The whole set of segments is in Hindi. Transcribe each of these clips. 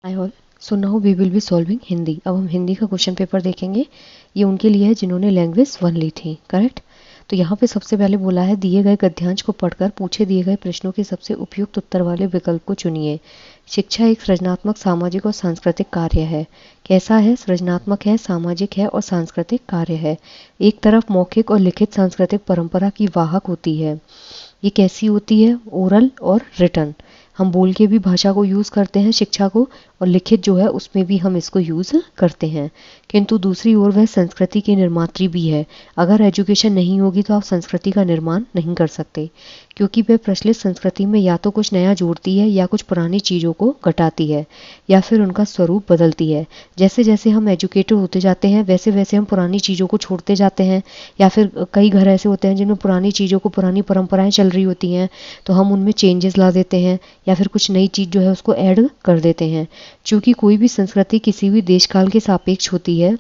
Hi all. So now we will be solving Hindi. अब हम हिंदी का क्वेश्चन पेपर देखेंगे। ये उनके लिए है जिन्होंने लैंग्वेज 1 ली थी, करेक्ट। तो यहाँ पे सबसे पहले बोला है दिए गए गद्यांश को पढ़कर पूछे दिए गए प्रश्नों के सबसे उपयुक्त उत्तर वाले विकल्प को चुनिए। शिक्षा एक सृजनात्मक, सामाजिक और सांस्कृतिक कार्य है। कैसा है? सृजनात्मक है, सामाजिक है और सांस्कृतिक कार्य है। एक तरफ मौखिक और लिखित सांस्कृतिक परंपरा की वाहक होती है। ये कैसी होती है? ओरल और रिटन। हम बोल के भी भाषा को यूज़ करते हैं शिक्षा को, और लिखित जो है उसमें भी हम इसको यूज़ करते हैं। किंतु दूसरी ओर वह संस्कृति की निर्मात्री भी है। अगर एजुकेशन नहीं होगी तो आप संस्कृति का निर्माण नहीं कर सकते, क्योंकि वह प्रचलित संस्कृति में या तो कुछ नया जोड़ती है या कुछ पुरानी चीज़ों को घटाती है या फिर उनका स्वरूप बदलती है। जैसे जैसे हम एजुकेटेड होते जाते हैं वैसे वैसे हम पुरानी चीज़ों को छोड़ते जाते हैं, या फिर कई घर ऐसे होते हैं जिनमें पुरानी चीज़ों को, पुरानी परंपराएं चल रही होती हैं तो हम उनमें चेंजेस ला देते हैं या फिर कुछ नई चीज़ जो है उसको ऐड कर देते हैं। चूँकि कोई भी संस्कृति किसी भी देश काल के सापेक्ष होती है,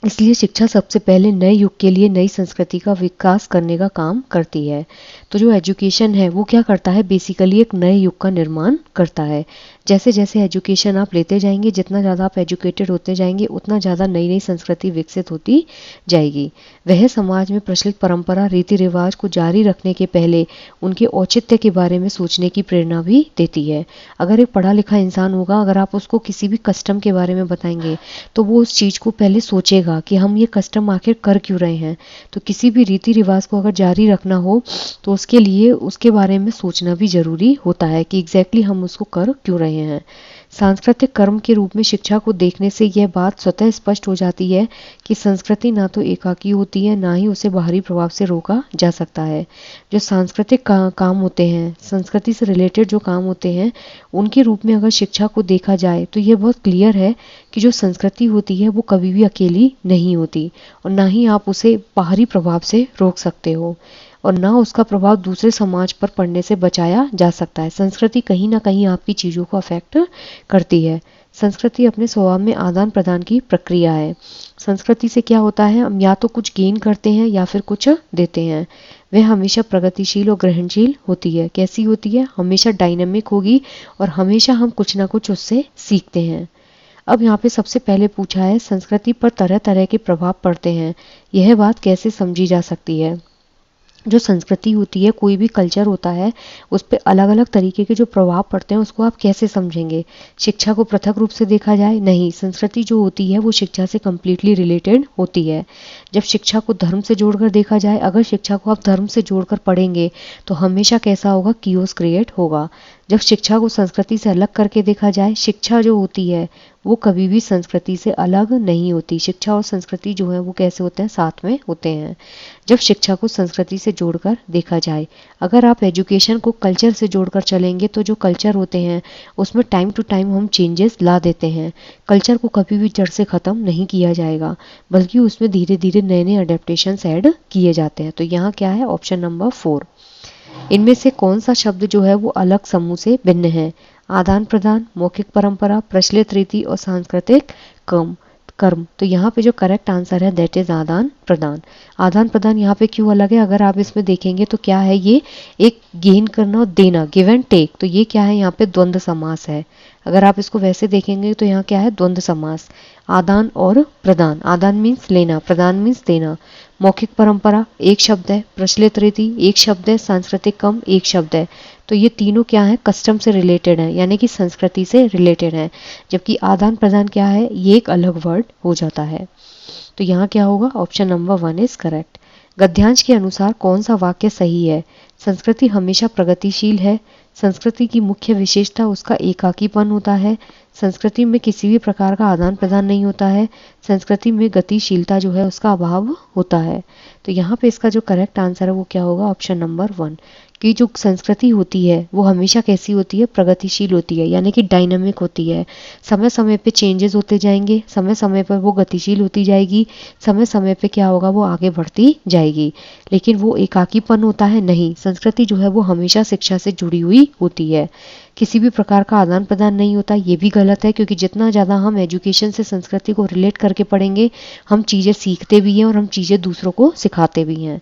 इसलिए शिक्षा सबसे पहले नए युग के लिए नई संस्कृति का विकास करने का काम करती है। तो जो एजुकेशन है वो क्या करता है? बेसिकली एक नए युग का निर्माण करता है। जैसे जैसे एजुकेशन आप लेते जाएंगे, जितना ज़्यादा आप एजुकेटेड होते जाएंगे उतना ज़्यादा नई नई संस्कृति विकसित होती जाएगी। वह समाज में प्रचलित परंपरा, रीति रिवाज को जारी रखने के पहले उनके औचित्य के बारे में सोचने की प्रेरणा भी देती है। अगर एक पढ़ा लिखा इंसान होगा, अगर आप उसको किसी भी कस्टम के बारे में बताएंगे तो वो उस चीज़ को पहले सोचेगा कि हम ये कस्टम आखिर कर क्यों रहे हैं। तो किसी भी रीति रिवाज को अगर जारी रखना हो तो उसके लिए उसके बारे में सोचना भी जरूरी होता है कि एग्जैक्टली हम उसको कर क्यों रहे हैं। सांस्कृतिक कर्म के रूप में शिक्षा को देखने से यह बात स्वतः स्पष्ट हो जाती है कि संस्कृति ना तो एकाकी होती है, ना ही उसे बाहरी प्रभाव से रोका जा सकता है। जो सांस्कृतिक काम होते हैं, संस्कृति से रिलेटेड जो काम होते हैं, उनके रूप में अगर शिक्षा को देखा जाए तो यह बहुत क्लियर है कि जो संस्कृति होती है वो कभी भी अकेली नहीं होती, और ना ही आप उसे बाहरी प्रभाव से रोक सकते हो, और ना उसका प्रभाव दूसरे समाज पर पड़ने से बचाया जा सकता है। संस्कृति कहीं ना कहीं आपकी चीज़ों को अफेक्ट करती है। संस्कृति अपने स्वभाव में आदान प्रदान की प्रक्रिया है। संस्कृति से क्या होता है? हम या तो कुछ गेन करते हैं या फिर कुछ देते हैं। वह हमेशा प्रगतिशील और ग्रहणशील होती है। कैसी होती है? हमेशा डायनेमिक होगी और हमेशा हम कुछ ना कुछ उससे सीखते हैं। अब यहाँ पे सबसे पहले पूछा है संस्कृति पर तरह तरह के प्रभाव पड़ते हैं। यह बात कैसे समझी जा सकती है? जो संस्कृति होती है, कोई भी कल्चर होता है, उस पर अलग अलग तरीके के जो प्रभाव पड़ते हैं उसको आप कैसे समझेंगे? शिक्षा को पृथक रूप से देखा जाए? नहीं, संस्कृति जो होती है वो शिक्षा से कम्प्लीटली रिलेटेड होती है। जब शिक्षा को धर्म से जोड़कर देखा जाए, अगर शिक्षा को आप धर्म से जोड़कर पढ़ेंगे तो हमेशा कैसा होगा? कियोस क्रिएट होगा। जब शिक्षा को संस्कृति से अलग करके देखा जाए, शिक्षा जो होती है वो कभी भी संस्कृति से अलग नहीं होती। शिक्षा और संस्कृति जो है वो कैसे होते हैं? साथ में होते हैं। जब शिक्षा को संस्कृति से जोड़कर देखा जाए, अगर आप एजुकेशन को कल्चर से जोड़कर चलेंगे तो जो कल्चर होते हैं उसमें टाइम टू टाइम हम चेंजेस ला देते हैं। कल्चर को कभी भी जड़ से ख़त्म नहीं किया जाएगा, बल्कि उसमें धीरे धीरे नए नए अडेप्टेशंस ऐड किए जाते हैं। तो यहाँ क्या है? Option number 4। इनमें से कौन सा शब्द जो है वो अलग समूह से भिन्न है? आदान प्रदान, मौखिक परंपरा, प्रचलित रीति और सांस्कृतिक कर्म कर्म तो यहाँ पे जो करेक्ट आंसर है दैट इज आदान प्रदान। आदान प्रदान यहाँ पे क्यों अलग है? अगर आप इसमें देखेंगे तो क्या है? ये एक गेन करना और देना, गिव एंड टेक। तो ये क्या है? यहाँ पे द्वंद्व समास है। अगर आप इसको वैसे देखेंगे तो यहाँ क्या है? द्वंद्व समास। आदान और प्रदान, आदान मीन्स लेना, प्रदान मीन्स देना। मौखिक परंपरा एक शब्द है, प्रचलित रीति एक शब्द है, सांस्कृतिक कर्म एक शब्द है। तो ये तीनों क्या है? कस्टम से रिलेटेड है, यानी कि संस्कृति से रिलेटेड है। जबकि आदान प्रदान क्या है? ये एक अलग वर्ड हो जाता है। तो यहाँ क्या होगा? Option number 1 is correct. गद्यांश के अनुसार कौन सा वाक्य सही है? संस्कृति हमेशा प्रगतिशील है। संस्कृति की मुख्य विशेषता उसका एकाकीपन होता है। संस्कृति में किसी भी प्रकार का आदान प्रदान नहीं होता है। संस्कृति में गतिशीलता जो है उसका अभाव होता है। तो यहाँ पे इसका जो करेक्ट आंसर है वो क्या होगा? Option number 1। कि जो संस्कृति होती है वो हमेशा कैसी होती है? प्रगतिशील होती है, यानी कि डायनामिक होती है। समय समय पे चेंजेस होते जाएंगे, समय समय पर वो गतिशील होती जाएगी, समय समय पे क्या होगा? वो आगे बढ़ती जाएगी। लेकिन वो एकाकीपन होता है नहीं। संस्कृति जो है वो हमेशा शिक्षा से जुड़ी हुई होती है। किसी भी प्रकार का आदान प्रदान नहीं होता, ये भी गलत है, क्योंकि जितना ज़्यादा हम एजुकेशन से संस्कृति को रिलेट करके पढ़ेंगे हम चीज़ें सीखते भी हैं और हम चीज़ें दूसरों को सिखाते भी हैं।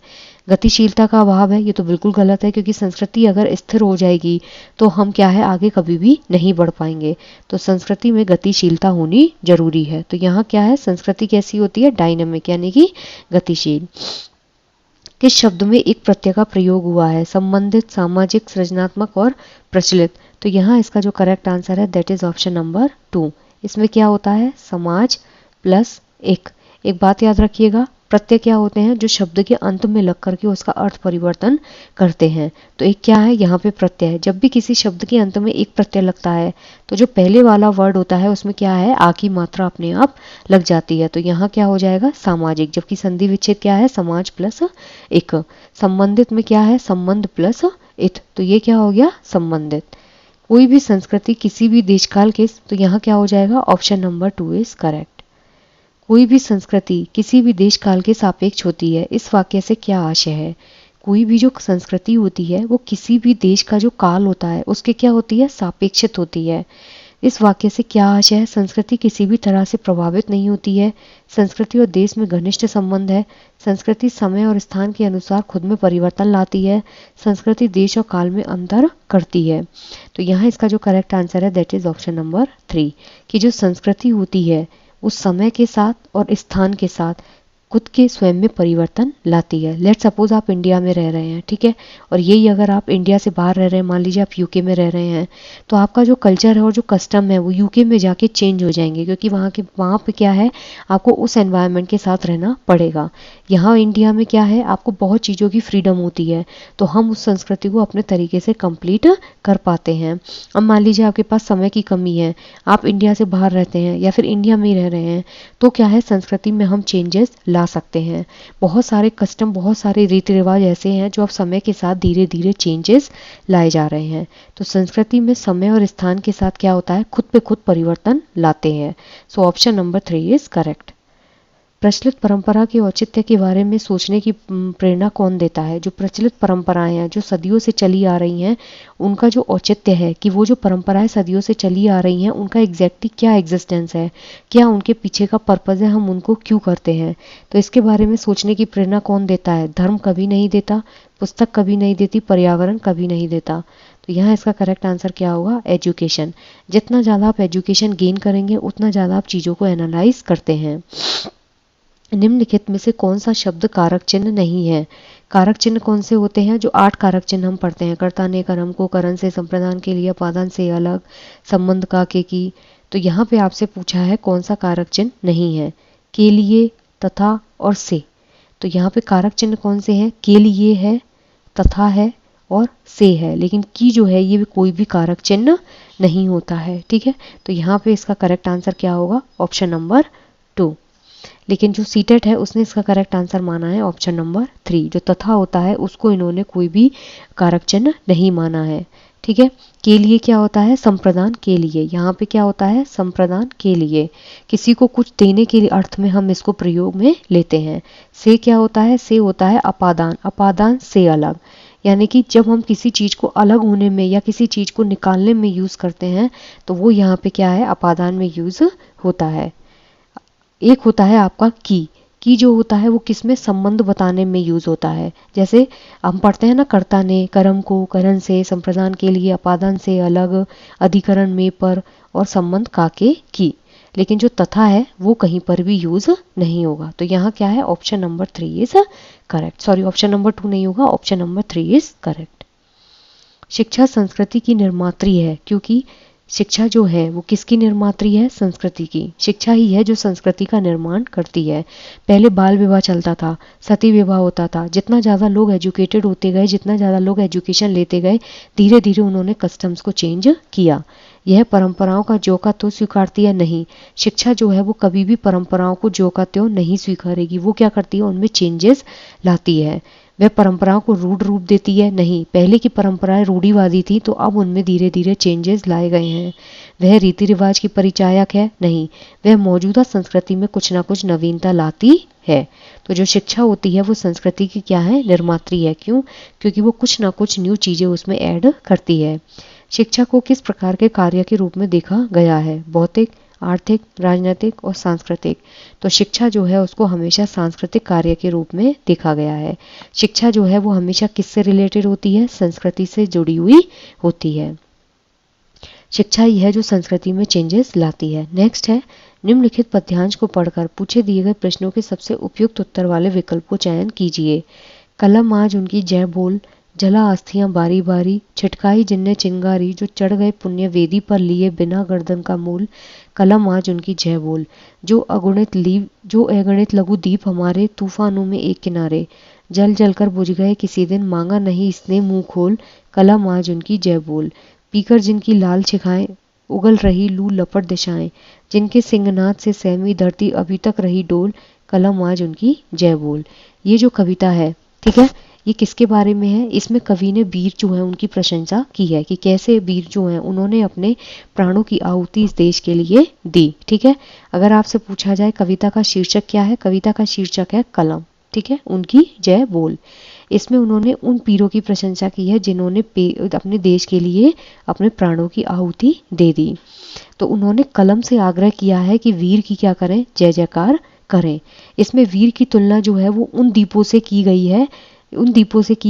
गतिशीलता का अभाव है, ये तो बिल्कुल गलत है, क्योंकि संस्कृति अगर स्थिर हो जाएगी तो हम क्या है आगे कभी भी नहीं बढ़ पाएंगे। तो संस्कृति में गतिशीलता होनी जरूरी है। तो यहाँ क्या है, संस्कृति कैसी होती है, डायनामिक यानी कि गतिशील। किस शब्द में एक प्रत्यय का प्रयोग हुआ है, संबंधित, सामाजिक, सृजनात्मक और प्रचलित। तो यहाँ इसका जो करेक्ट आंसर है दैट इज ऑप्शन नंबर 2। इसमें क्या होता है, समाज प्लस एक। एक बात याद रखिएगा, प्रत्यय क्या होते हैं, जो शब्द के अंत में लग करके उसका अर्थ परिवर्तन करते हैं। तो एक क्या है यहाँ पे प्रत्यय है, जब भी किसी शब्द के अंत में एक प्रत्यय लगता है तो जो पहले वाला वर्ड होता है उसमें क्या है, आ की मात्रा अपने आप लग जाती है। तो यहाँ क्या हो जाएगा, सामाजिक। जबकि संधि विच्छेद क्या है, समाज प्लस एक। संबंधित में क्या है, संबंध प्लस इत। तो ये क्या हो गया, संबंधित। कोई भी संस्कृति किसी भी देशकाल के, तो यहाँ क्या हो जाएगा, ऑप्शन नंबर 2 इज करेक्ट। कोई भी संस्कृति किसी भी देश काल के सापेक्ष होती है, इस वाक्य से क्या आशय है। कोई भी जो संस्कृति होती है वो किसी भी देश का जो काल होता है उसके क्या होती है, सापेक्षित होती है। इस वाक्य से क्या आशय है, संस्कृति किसी भी तरह से प्रभावित नहीं होती है। संस्कृति और देश में घनिष्ठ संबंध है। संस्कृति समय और स्थान के अनुसार खुद में परिवर्तन लाती है। संस्कृति देश और काल में अंतर करती है। तो यहाँ इसका जो करेक्ट आंसर है दैट इज ऑप्शन नंबर 3, कि जो संस्कृति होती है उस समय के साथ और स्थान के साथ खुद के स्वयं में परिवर्तन लाती है। लेट सपोज आप इंडिया में रह रहे हैं, ठीक है, और यही अगर आप इंडिया से बाहर रह रहे हैं, मान लीजिए आप यूके में रह रहे हैं, तो आपका जो कल्चर है और जो कस्टम है वो यूके में जाके चेंज हो जाएंगे, क्योंकि वहाँ पे क्या है, आपको उस एनवायरनमेंट के साथ रहना पड़ेगा। यहाँ इंडिया में क्या है, आपको बहुत चीज़ों की फ्रीडम होती है, तो हम उस संस्कृति को अपने तरीके से कंप्लीट कर पाते हैं। अब मान लीजिए आपके पास समय की कमी है, आप इंडिया से बाहर रहते हैं या फिर इंडिया में ही रह रहे हैं, तो क्या है, संस्कृति में हम चेंजेस ला सकते हैं। बहुत सारे कस्टम, बहुत सारे रीति रिवाज ऐसे हैं जो अब समय के साथ धीरे धीरे चेंजेस लाए जा रहे हैं। तो संस्कृति में समय और स्थान के साथ क्या होता है, खुद पे खुद परिवर्तन लाते हैं। So option number 3 is correct. प्रचलित परंपरा के औचित्य के बारे में सोचने की प्रेरणा कौन देता है। जो प्रचलित परंपराएं हैं जो सदियों से चली आ रही हैं, उनका जो औचित्य है कि वो जो परंपराएं सदियों से चली आ रही हैं उनका एग्जैक्टली क्या एग्जिस्टेंस है, क्या उनके पीछे का पर्पज़ है, हम उनको क्यों करते हैं, तो इसके बारे में सोचने की प्रेरणा कौन देता है। धर्म कभी नहीं देता, पुस्तक कभी नहीं देती, पर्यावरण कभी नहीं देता। तो यहाँ इसका करेक्ट आंसर क्या होगा, एजुकेशन। जितना ज़्यादा आप एजुकेशन गेन करेंगे उतना ज़्यादा आप चीज़ों को एनालाइज करते हैं। निम्नलिखित में से कौन सा शब्द कारक चिन्ह नहीं है। कारक चिन्ह कौन से होते हैं, जो 8 कारक चिन्ह हम पढ़ते हैं, कर्ता ने कर्म को, करण से, संप्रदान के लिए, अपादान से अलग, संबंध का के की। तो यहाँ पे आपसे पूछा है कौन सा कारक चिन्ह नहीं है, के लिए, तथा और से। तो यहाँ पे कारक चिन्ह कौन से हैं, के लिए है, तथा है और से है, लेकिन की जो है ये कोई भी कारक चिन्ह नहीं होता है, ठीक है। तो यहाँ पे इसका करेक्ट आंसर क्या होगा, ऑप्शन नंबर 2। लेकिन जो सीटेट है उसने इसका करेक्ट आंसर माना है ऑप्शन नंबर 3। जो तथा होता है उसको इन्होंने कोई भी कारक चिन्ह नहीं माना है, ठीक है। के लिए क्या होता है, संप्रदान के लिए। यहाँ पे क्या होता है, संप्रदान के लिए, किसी को कुछ देने के अर्थ में हम इसको प्रयोग में लेते हैं। से क्या होता है, से होता है अपादान, अपादान से अलग, यानी कि जब हम किसी चीज़ को अलग होने में या किसी चीज़ को निकालने में यूज़ करते हैं तो वो यहाँ पे क्या है, अपादान में यूज़ होता है। एक होता है आपका की जो होता है वो किसमें, संबंध बताने में यूज होता है। जैसे हम पढ़ते हैं ना, कर्ता ने कर्म को, करण से, संप्रदान के लिए, अपादान से अलग, अधिकरण में, पर और संबंध का के की। लेकिन जो तथा है वो कहीं पर भी यूज नहीं होगा। तो यहाँ क्या है, option number 3 is correct. Sorry, option number 2 नहीं होगा, ऑप्शन नंबर 3 इज करेक्ट। शिक्षा संस्कृति की निर्मात्री है, क्योंकि शिक्षा जो है वो किसकी निर्मात्री है, संस्कृति की। शिक्षा ही है जो संस्कृति का निर्माण करती है। पहले बाल विवाह चलता था, सती विवाह होता था। जितना ज़्यादा लोग एजुकेटेड होते गए, जितना ज़्यादा लोग एजुकेशन लेते गए, धीरे धीरे उन्होंने कस्टम्स को चेंज किया। यह परंपराओं का ज्यों का त्यों स्वीकारती है, नहीं। शिक्षा जो है वो कभी भी परंपराओं को ज्यों का त्यों नहीं स्वीकारेगी, वो क्या करती है, उनमें चेंजेस लाती है। वह परंपराओं को रूढ़ रूप देती है, नहीं। पहले की परंपराएं रूढ़िवादी थी तो अब उनमें धीरे धीरे चेंजेस लाए गए हैं। वह रीति रिवाज की परिचायक है, नहीं। वह मौजूदा संस्कृति में कुछ ना कुछ नवीनता लाती है। तो जो शिक्षा होती है वो संस्कृति की क्या है, निर्मात्री है। क्यों, क्योंकि वो कुछ ना कुछ न्यू चीज़ें उसमें ऐड करती है। शिक्षा को किस प्रकार के कार्य के रूप में देखा गया है? भौतिक, आर्थिक, राजनीतिक और सांस्कृतिक। तो शिक्षा जो है उसको हमेशा सांस्कृतिक कार्य के रूप में देखा गया है। शिक्षा जो है वो हमेशा किससे रिलेटेड होती है? संस्कृति से जुड़ी हुई होती है। शिक्षा ही है जो संस्कृति में चेंजेस लाती है। नेक्स्ट है, निम्नलिखित पद्यांश को पढ़कर पूछे दिए गए प्रश्नों के सबसे उपयुक्त उत्तर वाले विकल्प को चयन कीजिए। कलम आज उनकी जय बोल, जला अस्थियां बारी बारी, छिटकाई जिनने चिंगारी, जो चढ़ गए पुण्य वेदी पर लिए बिना गर्दन का मूल। कलम आज उनकी जय बोल, जो अगणित लघु दीप हमारे तूफानों में एक किनारे, जल जल कर बुझ गए किसी दिन, मांगा नहीं इसने मुंह खोल। कलम आज उनकी जय बोल, पीकर जिनकी लाल शिखाएं, उगल रही लू लपट दिशाएं, जिनके सिंहनाद से सहमी धरती अभी तक रही डोल। कलम आज उनकी जय बोल। ये जो कविता है, ठीक है, ये किसके बारे में है? इसमें कवि ने वीर जो है उनकी प्रशंसा की है कि कैसे वीर जो हैं उन्होंने अपने प्राणों की आहुति इस देश के लिए दी। ठीक है, अगर आपसे पूछा जाए कविता का शीर्षक क्या है? कविता का शीर्षक है कलम। ठीक है, उनकी जय बोल। इसमें उन्होंने उन वीरों की प्रशंसा की है जिन्होंने अपने देश के लिए अपने प्राणों की आहुति दे दी। तो उन्होंने कलम से आग्रह किया है कि वीर की क्या करें? जय जयकार करें। इसमें वीर की तुलना जो है वो उन दीपों से की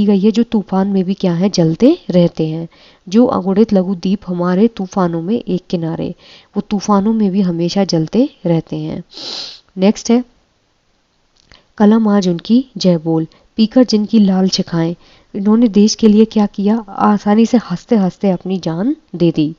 गई है जो तूफान में भी क्या है? जलते रहते हैं। जो अगुणित लघु दीप हमारे तूफानों में एक किनारे, वो तूफानों में भी हमेशा जलते रहते हैं। नेक्स्ट है, कलम आज उनकी जय बोल, पीकर जिनकी लाल शिखाएं, इन्होंने देश के लिए क्या किया? आसानी से हंसते हंसते अपनी जान दे दी।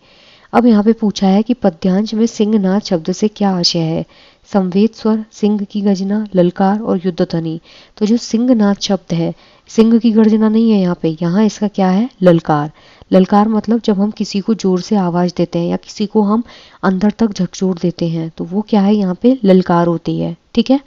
अब यहाँ पे पूछा है कि पद्यांश में सिंहनाद शब्द से क्या आशय है? संवेद स्वर, सिंह की गर्जना, ललकार और युद्धध्वनि। तो जो सिंहनाद शब्द है, सिंह की गर्जना नहीं है यहाँ पे, यहाँ इसका क्या है? ललकार। ललकार मतलब जब हम किसी को जोर से आवाज देते हैं या किसी को हम अंदर तक झकझोर देते हैं तो वो क्या है? यहाँ पे ललकार होती है। ठीक है,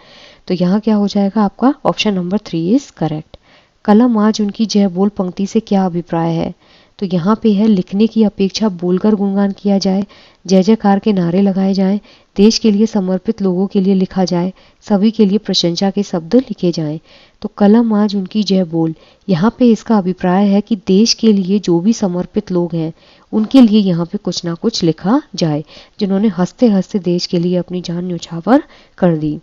तो यहाँ क्या हो जाएगा आपका? Option number 3 is correct. कलम आज उनकी जय बोल पंक्ति से क्या अभिप्राय है? तो यहाँ पे है लिखने की अपेक्षा बोलकर गुणगान किया जाए, जय जयकार के नारे लगाए जाएं, देश के लिए समर्पित लोगों के लिए लिखा जाए, सभी के लिए प्रशंसा के शब्द लिखे जाएं। तो कलम आज उनकी जय बोल, यहाँ पे इसका अभिप्राय है कि देश के लिए जो भी समर्पित लोग हैं उनके लिए यहाँ पे कुछ ना कुछ लिखा जाए, जिन्होंने हंसते हंसते देश के लिए अपनी जान न्यौछावर कर दी।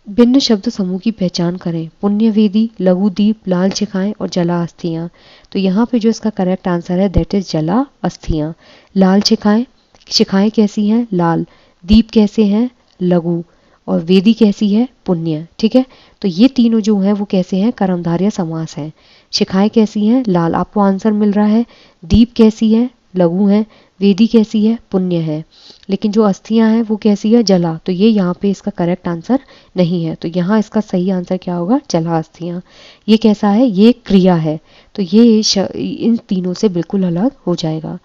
भिन्न शब्द समूह की पहचान करें। पुण्यवेदी, लघुदीप, लाल शिखाएं और जला अस्थियां। तो यहाँ पे जो इसका करेक्ट आंसर है दैट इज जला अस्थियां। लाल शिखाएं, शिखाएं कैसी हैं? लाल। दीप कैसे हैं? लघु। और वेदी कैसी है? पुण्य। ठीक है, तो ये तीनों जो हैं वो कैसे हैं? कर्मधारय समास हैं। शिखाएं कैसी हैं? लाल। आपको आंसर मिल रहा है। दीप कैसी है? लघु है। वेदी कैसी है? पुण्य है। लेकिन जो अस्थियां हैं वो कैसी है? जला। तो ये यहाँ पे इसका करेक्ट आंसर नहीं है। तो यहाँ इसका सही आंसर क्या होगा? जला अस्थियां। ये कैसा है? ये क्रिया है। तो ये इन तीनों से बिल्कुल अलग हो जाएगा।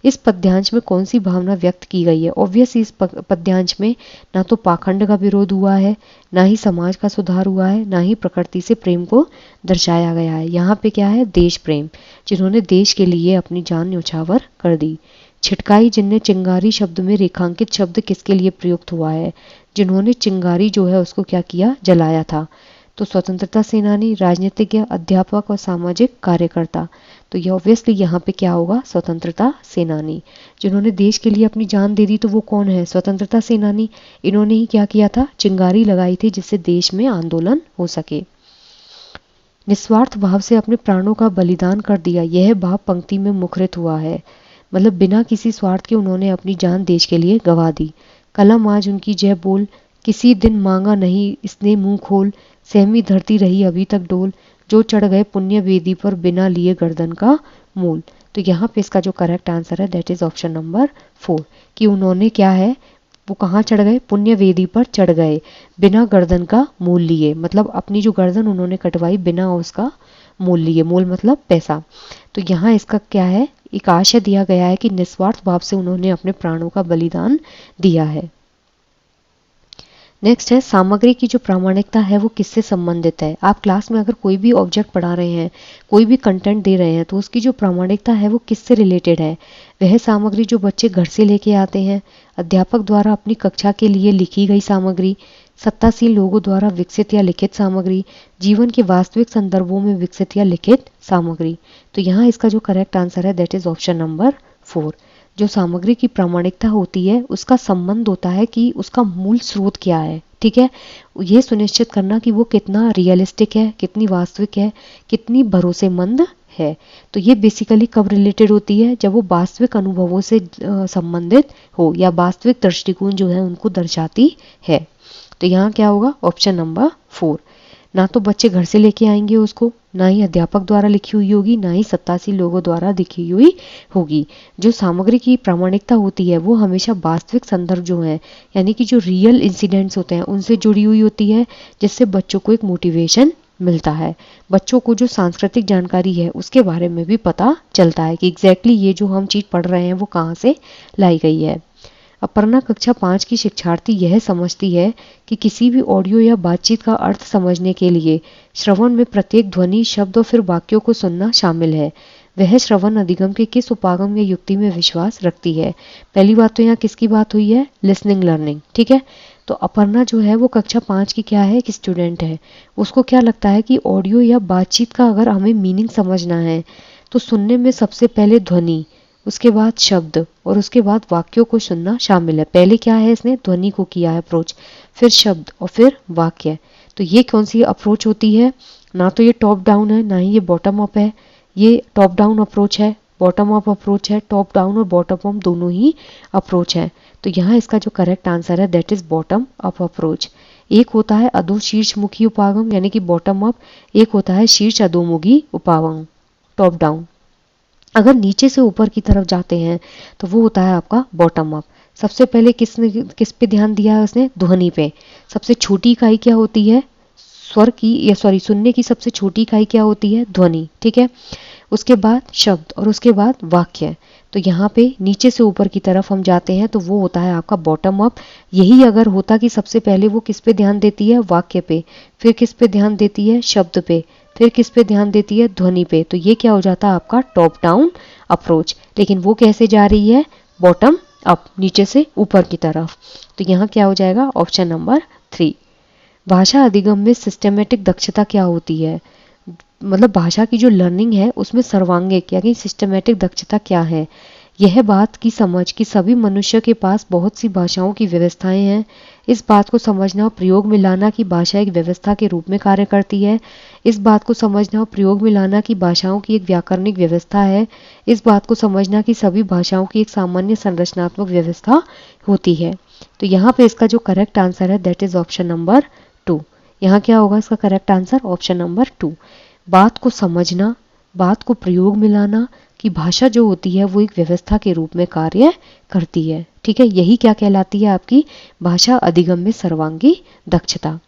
इस पद्यांश में कौन सी भावना व्यक्त की गई है? ऑब्वियसली इस पद्यांश में ना तो पाखंड का विरोध हुआ है, ना ही समाज का सुधार हुआ है, ना ही प्रकृति से प्रेम को दर्शाया गया है। यहाँ पे क्या है? देश प्रेम, जिन्होंने देश के लिए अपनी जान न्यौछावर कर दी। छिटकाई जिनने चिंगारी शब्द में रेखांकित शब्द किसके लिए प्रयुक्त हुआ है? जिन्होंने चिंगारी जो है उसको क्या किया? जलाया था। तो स्वतंत्रता सेनानी, राजनीतिज्ञ, अध्यापक और सामाजिक कार्यकर्ता। तो ये ऑब्वियसली यहाँ पे क्या होगा? स्वतंत्रता सेनानी। जिन्होंने देश के लिए अपनी जान दे दी तो वो कौन है? स्वतंत्रता सेनानी। इन्होंने ही क्या किया था? चिंगारी लगाई थी जिससे देश में आंदोलन हो सके। निस्वार्थ भाव से अपने प्राणों का बलिदान कर दिया, यह भाव पंक्ति में मुखरित हुआ है। मतलब बिना किसी स्वार्थ के उन्होंने अपनी जान देश के लिए गंवा दी। कलम आज उनकी जय बोल, किसी दिन मांगा नहीं इसने मुंह खोल, सहमी धरती रही अभी तक डोल, जो चढ़ गए पुण्य वेदी पर बिना लिए गर्दन का मूल। तो यहाँ पे इसका जो करेक्ट आंसर है दैट इज ऑप्शन नंबर 4 कि उन्होंने क्या है? वो कहाँ चढ़ गए? पुण्य वेदी पर चढ़ गए बिना गर्दन का मूल लिए। मतलब अपनी जो गर्दन उन्होंने कटवाई बिना उसका मूल लिए। मूल मतलब पैसा। तो यहाँ इसका क्या है? एक आशय दिया गया है कि निस्वार्थ भाव से उन्होंने अपने प्राणों का बलिदान दिया है। नेक्स्ट है, सामग्री की जो प्रामाणिकता है वो किससे संबंधित है? आप क्लास में अगर कोई भी ऑब्जेक्ट पढ़ा रहे हैं, कोई भी कंटेंट दे रहे हैं, तो उसकी जो प्रामाणिकता है वो किससे रिलेटेड है? वह सामग्री जो बच्चे घर से लेके आते हैं, अध्यापक द्वारा अपनी कक्षा के लिए लिखी गई सामग्री, सत्तासीन लोगों द्वारा विकसित या लिखित सामग्री, जीवन के वास्तविक संदर्भों में विकसित या लिखित सामग्री। तो यहाँ इसका जो करेक्ट आंसर है दैट इज ऑप्शन नंबर 4। जो सामग्री की प्रामाणिकता होती है उसका संबंध होता है कि उसका मूल स्रोत क्या है। ठीक है, ये सुनिश्चित करना कि वो कितना रियलिस्टिक है, कितनी वास्तविक है, कितनी भरोसेमंद है। तो ये बेसिकली कब रिलेटेड होती है, जब वो वास्तविक अनुभवों से संबंधित हो या वास्तविक दृष्टिकोण जो है उनको दर्शाती है। तो यहाँ क्या होगा, ऑप्शन नंबर 4। ना तो बच्चे घर से लेके आएंगे उसको, ना ही अध्यापक द्वारा लिखी हुई होगी, ना ही सत्तासी लोगों द्वारा लिखी हुई होगी। जो सामग्री की प्रामाणिकता होती है वो हमेशा वास्तविक संदर्भ जो है यानी कि जो रियल इंसिडेंट्स होते हैं उनसे जुड़ी हुई होती है, जिससे बच्चों को एक मोटिवेशन मिलता है। बच्चों को जो सांस्कृतिक जानकारी है उसके बारे में भी पता चलता है कि एग्जैक्टली ये जो हम चीज़ पढ़ रहे हैं वो कहाँ से लाई गई है। अपर्णा कक्षा 5 की शिक्षार्थी यह समझती है कि किसी भी ऑडियो या बातचीत का अर्थ समझने के लिए श्रवण में प्रत्येक ध्वनि, शब्द और फिर वाक्यों को सुनना शामिल है। वह श्रवण अधिगम के किस उपागम या युक्ति में विश्वास रखती है। पहली बात तो यहाँ किसकी बात हुई है, लिसनिंग लर्निंग। ठीक है, तो अपर्णा जो है वो कक्षा 5 की क्या है, एक स्टूडेंट है। उसको क्या लगता है कि ऑडियो या बातचीत का अगर हमें मीनिंग समझना है तो सुनने में सबसे पहले ध्वनि, उसके बाद शब्द और उसके बाद वाक्यों को सुनना शामिल है। पहले क्या है, इसने ध्वनि को किया है अप्रोच, फिर शब्द और फिर वाक्य। तो ये कौन सी अप्रोच होती है, ना तो ये टॉप डाउन है ना ही ये बॉटम अप है। ये टॉप डाउन अप्रोच है, बॉटम अप अप्रोच है। टॉप डाउन और बॉटम अप दोनों ही अप्रोच है। तो यहाँ इसका जो करेक्ट आंसर है that is bottom up approach. एक होता है अधो शीर्षमुखी उपागम यानी कि बॉटम अप, एक होता है शीर्ष अधोमुखी उपागम, टॉप डाउन। अगर नीचे से ऊपर की तरफ जाते हैं तो वो होता है आपका बॉटम अप। सबसे पहले किस पे ध्यान दिया है उसने, ध्वनि पे। सबसे छोटी इकाई क्या होती है, स्वर की या सुनने की सबसे छोटी इकाई क्या होती है, ध्वनि। ठीक है, उसके बाद शब्द और उसके बाद वाक्य। तो यहाँ पे नीचे से ऊपर की तरफ हम जाते हैं तो वो होता है आपका बॉटम अप। यही अगर होता कि सबसे पहले वो किस पे ध्यान देती है, वाक्य पे, फिर किस पे ध्यान देती है, शब्द पे, फिर किस पे ध्यान देती है, ध्वनि पे, तो ये क्या हो जाता है आपका टॉप डाउन अप्रोच। लेकिन वो कैसे जा रही है, बॉटम अप, नीचे से ऊपर की तरफ। तो यहाँ क्या हो जाएगा, ऑप्शन नंबर 3। भाषा अधिगम में सिस्टमेटिक दक्षता क्या होती है, मतलब भाषा की जो लर्निंग है उसमें सर्वांगिक यानी सिस्टमेटिक दक्षता क्या है। यह बात की समझ कि सभी मनुष्य के पास बहुत सी भाषाओं की व्यवस्थाएं हैं। इस बात को समझना और प्रयोग में लाना कि भाषा एक व्यवस्था के रूप में कार्य करती है। इस बात को समझना और प्रयोग में लाना कि भाषाओं की एक व्याकरणिक व्यवस्था है। इस बात को समझना कि सभी भाषाओं की एक सामान्य संरचनात्मक व्यवस्था होती है। तो यहाँ पे इसका जो करेक्ट आंसर है दैट इज ऑप्शन नंबर 2। यहाँ क्या होगा इसका करेक्ट आंसर, ऑप्शन नंबर 2। बात को समझना, बात को प्रयोग में लाना कि भाषा जो होती है वो एक व्यवस्था के रूप में कार्य करती है। ठीक है, यही क्या कहलाती है आपकी भाषा अधिगम में सर्वांगी दक्षता।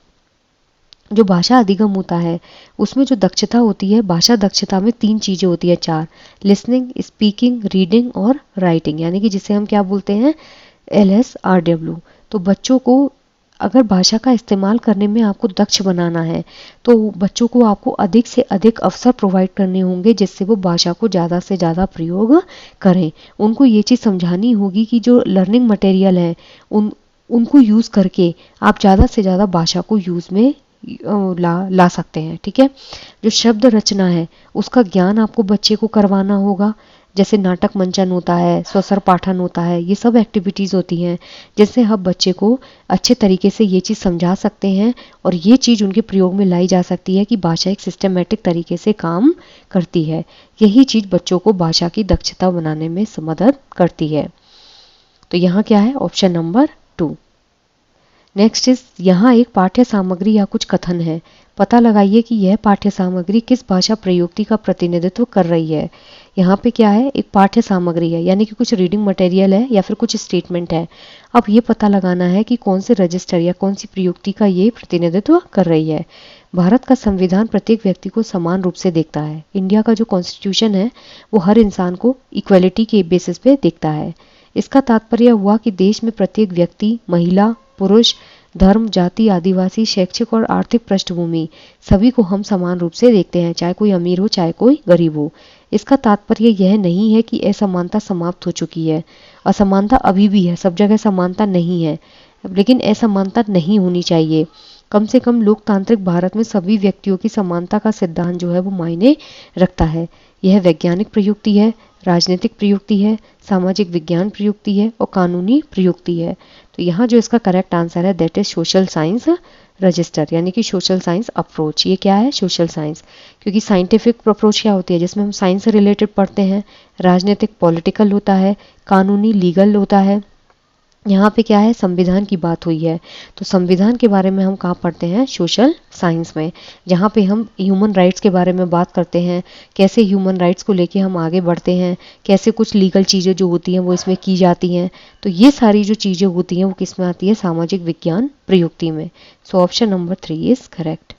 जो भाषा अधिगम होता है उसमें जो दक्षता होती है, भाषा दक्षता में 3 चीजें होती है, 4, लिसनिंग, स्पीकिंग, रीडिंग और राइटिंग, यानी कि जिसे हम क्या बोलते हैं, LSRW। तो बच्चों को अगर भाषा का इस्तेमाल करने में आपको दक्ष बनाना है तो बच्चों को आपको अधिक से अधिक अवसर प्रोवाइड करने होंगे जिससे वो भाषा को ज़्यादा से ज़्यादा प्रयोग करें। उनको ये चीज़ समझानी होगी कि जो लर्निंग मटेरियल है उनको यूज़ करके आप ज़्यादा से ज़्यादा भाषा को यूज़ में ला सकते हैं। ठीक है, जो शब्द रचना है उसका ज्ञान आपको बच्चे को करवाना होगा। जैसे नाटक मंचन होता है, स्वसर पाठन होता है, ये सब एक्टिविटीज़ होती हैं जिससे हम बच्चे को अच्छे तरीके से ये चीज़ समझा सकते हैं और ये चीज़ उनके प्रयोग में लाई जा सकती है कि भाषा एक सिस्टमेटिक तरीके से काम करती है। यही चीज़ बच्चों को भाषा की दक्षता बनाने में मदद करती है। तो यहाँ क्या है, ऑप्शन नंबर 2। नेक्स्ट इज, यहाँ एक पाठ्य सामग्री या कुछ कथन है। पता लगाइए कि यह पाठ्य सामग्री किस भाषा प्रयुक्ति का प्रतिनिधित्व कर रही है। यहाँ पे क्या है, एक पाठ्य सामग्री है यानी कि कुछ रीडिंग मटेरियल है या फिर कुछ स्टेटमेंट है। अब ये पता लगाना है कि कौन से रजिस्टर या कौन सी प्रयुक्ति का ये प्रतिनिधित्व कर रही है। भारत का संविधान प्रत्येक व्यक्ति को समान रूप से देखता है। इंडिया का जो कॉन्स्टिट्यूशन है वो हर इंसान को इक्वलिटी के बेसिस पे देखता है। इसका तात्पर्य हुआ कि देश में प्रत्येक व्यक्ति, महिला, पुरुष, धर्म, जाति, आदिवासी, शैक्षिक और आर्थिक पृष्ठभूमि सभी को हम समान रूप से देखते हैं, चाहे कोई अमीर हो चाहे कोई गरीब हो। इसका तात्पर्य यह नहीं है कि असमानता समाप्त हो चुकी है। असमानता अभी भी है, सब जगह समानता नहीं है। लेकिन असमानता नहीं होनी चाहिए। कम से कम लोकतांत्रिक भारत में सभी व्यक्तियों की समानता का सिद्धांत जो है वो मायने रखता है। यह वैज्ञानिक प्रयुक्ति है, राजनीतिक प्रयुक्ति है, सामाजिक विज्ञान प्रयुक्ति है और कानूनी प्रयुक्ति है। तो यहाँ जो इसका करेक्ट आंसर है that is social science register, यानी कि सोशल साइंस अप्रोच। ये क्या है? Social science. क्योंकि साइंटिफिक अप्रोच क्या होती है? जिसमें हम साइंस से रिलेटेड पढ़ते हैं, राजनीतिक पॉलिटिकल होता है, कानूनी लीगल होता है। यहाँ पे क्या है? संविधान की बात हुई है, तो संविधान के बारे में हम कहाँ पढ़ते हैं? सोशल साइंस में, जहाँ पे हम ह्यूमन राइट्स के बारे में बात करते हैं, कैसे ह्यूमन राइट्स को लेके हम आगे बढ़ते हैं, कैसे कुछ लीगल चीज़ें जो होती हैं वो इसमें की जाती हैं। तो ये सारी जो चीज़ें होती हैं वो किस में आती है? सामाजिक विज्ञान प्रयुक्ति में। So option number 3 is correct.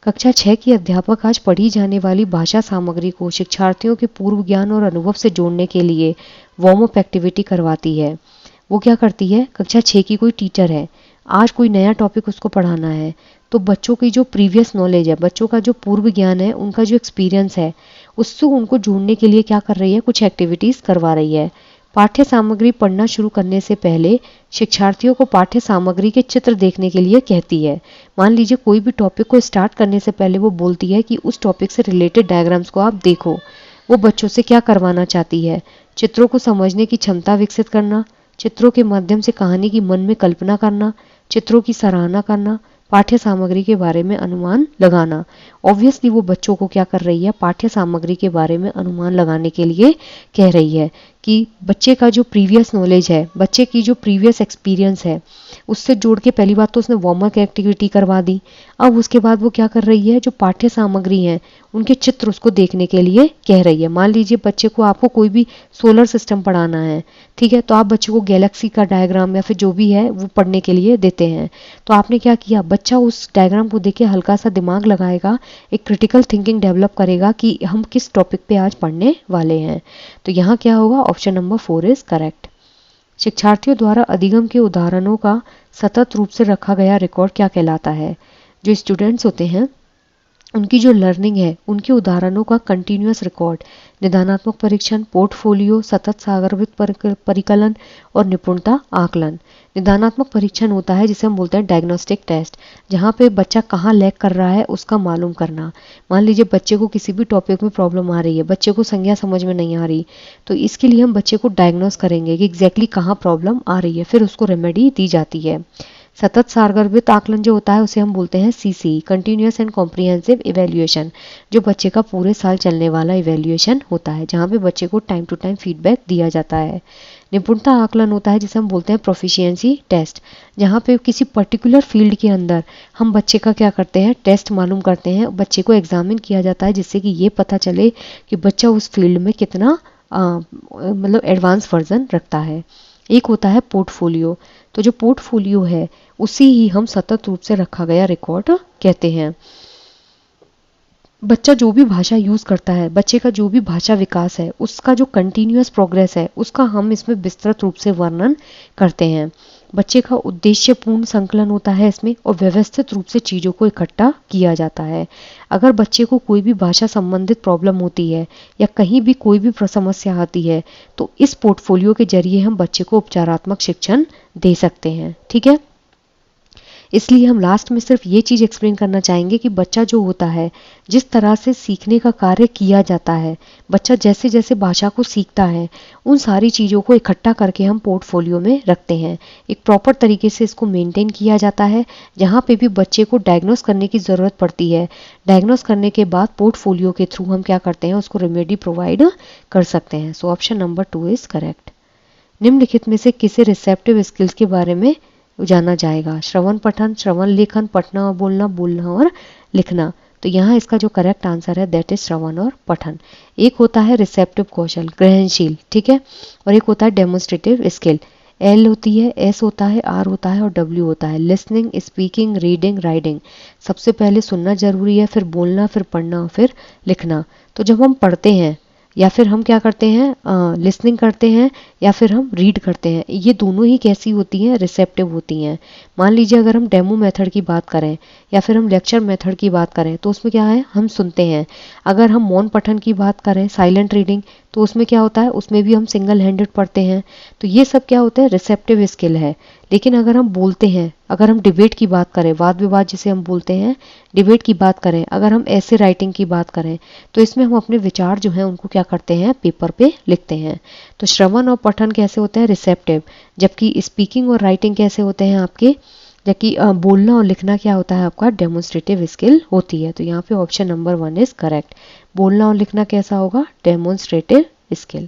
कक्षा 6 की अध्यापक आज पढ़ी जाने वाली भाषा सामग्री को शिक्षार्थियों के पूर्व ज्ञान और अनुभव से जोड़ने के लिए वार्म अप एक्टिविटी करवाती है। वो क्या करती है? कक्षा 6 की कोई टीचर है, आज कोई नया टॉपिक उसको पढ़ाना है, तो बच्चों की जो प्रीवियस नॉलेज है, बच्चों का जो पूर्व ज्ञान है, उनका जो एक्सपीरियंस है, उससे उनको जोड़ने के लिए क्या कर रही है? कुछ एक्टिविटीज़ करवा रही है। पाठ्य सामग्री पढ़ना शुरू करने से पहले शिक्षार्थियों को पाठ्य सामग्री के चित्र देखने के लिए कहती है। मान लीजिए कोई भी टॉपिक को स्टार्ट करने से पहले वो बोलती है कि उस टॉपिक से रिलेटेड डायग्राम्स को आप देखो। वो बच्चों से क्या करवाना चाहती है? चित्रों को समझने की क्षमता विकसित करना, चित्रों के माध्यम से कहानी की मन में कल्पना करना, चित्रों की सराहना करना, पाठ्य सामग्री के बारे में अनुमान लगाना। ऑब्वियसली वो बच्चों को क्या कर रही है? पाठ्य सामग्री के बारे में अनुमान लगाने के लिए कह रही है कि बच्चे का जो प्रीवियस नॉलेज है, बच्चे की जो प्रीवियस एक्सपीरियंस है, उससे जोड़ के पहली बात तो उसने वार्म अप एक्टिविटी करवा दी। अब उसके बाद वो क्या कर रही है? जो पाठ्य सामग्री है उनके चित्र उसको देखने के लिए कह रही है। मान लीजिए बच्चे को, आपको कोई भी सोलर सिस्टम पढ़ाना है, ठीक है, तो आप बच्चे को गैलेक्सी का डायग्राम या फिर जो भी है वो पढ़ने के लिए देते हैं। तो आपने क्या किया? बच्चा उस डायग्राम को देख के हल्का सा दिमाग लगाएगा, एक क्रिटिकल थिंकिंग डेवलप करेगा कि हम किस टॉपिक पे आज पढ़ने वाले हैं। तो यहाँ क्या होगा? Option number 4 is correct. शिक्षार्थियों द्वारा अधिगम के उदाहरणों का सतत रूप से रखा गया रिकॉर्ड क्या कहलाता है? जो स्टूडेंट्स होते हैं उनकी जो लर्निंग है, उनके उदाहरणों का कंटिन्यूअस रिकॉर्ड, निदानात्मक परीक्षण, पोर्टफोलियो, सतत सागरवित परिकलन और निपुणता आकलन। निदानात्मक परीक्षण होता है जिसे हम बोलते हैं डायग्नोस्टिक टेस्ट, जहाँ पे बच्चा कहाँ लैग कर रहा है उसका मालूम करना। मान लीजिए बच्चे को किसी भी टॉपिक में प्रॉब्लम आ रही है, बच्चे को संज्ञा समझ में नहीं आ रही, तो इसके लिए हम बच्चे को डायग्नोस करेंगे कि एग्जैक्टली कहाँ प्रॉब्लम आ रही है, फिर उसको रेमेडी दी जाती है। सतत सारगर्भित आकलन जो होता है उसे हम बोलते हैं CC, continuous and comprehensive evaluation, जो बच्चे का पूरे साल चलने वाला इवेल्युएशन होता है, जहाँ पे बच्चे को टाइम टू टाइम फीडबैक दिया जाता है। निपुणता आकलन होता है जिसे हम बोलते हैं प्रोफिशिएंसी टेस्ट, जहाँ पे किसी पर्टिकुलर फील्ड के अंदर हम बच्चे का क्या करते हैं? टेस्ट मालूम करते हैं, बच्चे को एग्जामिन किया जाता है जिससे कि ये पता चले कि बच्चा उस फील्ड में कितना मतलब एडवांस वर्जन रखता है। एक होता है पोर्टफोलियो, तो जो पोर्टफोलियो है उसी ही हम सतत रूप से रखा गया रिकॉर्ड कहते हैं। बच्चा जो भी भाषा यूज करता है, बच्चे का जो भी भाषा विकास है, उसका जो कंटिन्यूअस प्रोग्रेस है, उसका हम इसमें विस्तृत रूप से वर्णन करते हैं। बच्चे का उद्देश्यपूर्ण संकलन होता है इसमें, और व्यवस्थित रूप से चीज़ों को इकट्ठा किया जाता है। अगर बच्चे को कोई भी भाषा संबंधित प्रॉब्लम होती है या कहीं भी कोई भी समस्या आती है, तो इस पोर्टफोलियो के जरिए हम बच्चे को उपचारात्मक शिक्षण दे सकते हैं। ठीक है, इसलिए हम लास्ट में सिर्फ ये चीज़ एक्सप्लेन करना चाहेंगे कि बच्चा जो होता है, जिस तरह से सीखने का कार्य किया जाता है, बच्चा जैसे जैसे भाषा को सीखता है, उन सारी चीज़ों को इकट्ठा करके हम पोर्टफोलियो में रखते हैं। एक प्रॉपर तरीके से इसको मेंटेन किया जाता है, जहाँ पे भी बच्चे को डायग्नोस करने की ज़रूरत पड़ती है, डायग्नोस करने के बाद पोर्टफोलियो के थ्रू हम क्या करते हैं? उसको रेमेडी प्रोवाइड कर सकते हैं। So option number 2 is correct. निम्नलिखित में से किसे रिसेप्टिव स्किल्स के बारे में जाना जाएगा? श्रवण पठन, श्रवण लेखन, पढ़ना और बोलना, बोलना और लिखना। तो यहाँ इसका जो करेक्ट आंसर है दैट इज श्रवण और पठन। एक होता है रिसेप्टिव कौशल, ग्रहणशील, ठीक है, और एक होता है डेमोन्स्ट्रेटिव स्किल। एल होती है, एस होता है, आर होता है और डब्ल्यू होता है। Listening, speaking, reading, writing. सबसे पहले सुनना जरूरी है, फिर बोलना, फिर पढ़ना, फिर लिखना। तो जब हम पढ़ते हैं या फिर हम क्या करते हैं? लिसनिंग करते हैं या फिर हम रीड करते हैं, ये दोनों ही कैसी होती हैं? रिसेप्टिव होती हैं। मान लीजिए अगर हम डेमो मेथड की बात करें या फिर हम लेक्चर मेथड की बात करें, तो उसमें क्या है? हम सुनते हैं। अगर हम मौन पठन की बात करें, साइलेंट रीडिंग, तो उसमें क्या होता है, उसमें भी हम सिंगल हैंडेड पढ़ते हैं। तो ये सब क्या होता है, रिसेप्टिव स्किल है। लेकिन अगर हम बोलते हैं, अगर हम डिबेट की बात करें, वाद विवाद जिसे हम बोलते हैं, डिबेट की बात करें, अगर हम ऐसे राइटिंग की बात करें, तो इसमें हम अपने विचार जो हैं उनको क्या करते हैं, पेपर पे लिखते हैं। तो श्रवण और पठन कैसे होते हैं, रिसेप्टिव, जबकि स्पीकिंग और राइटिंग कैसे होते हैं आपके, जबकि बोलना और लिखना क्या होता है आपका, डेमोन्स्ट्रेटिव स्किल होती है। तो यहाँ पे ऑप्शन नंबर 1 इज करेक्ट। बोलना और लिखना कैसा होगा, डेमोन्स्ट्रेटिव स्किल।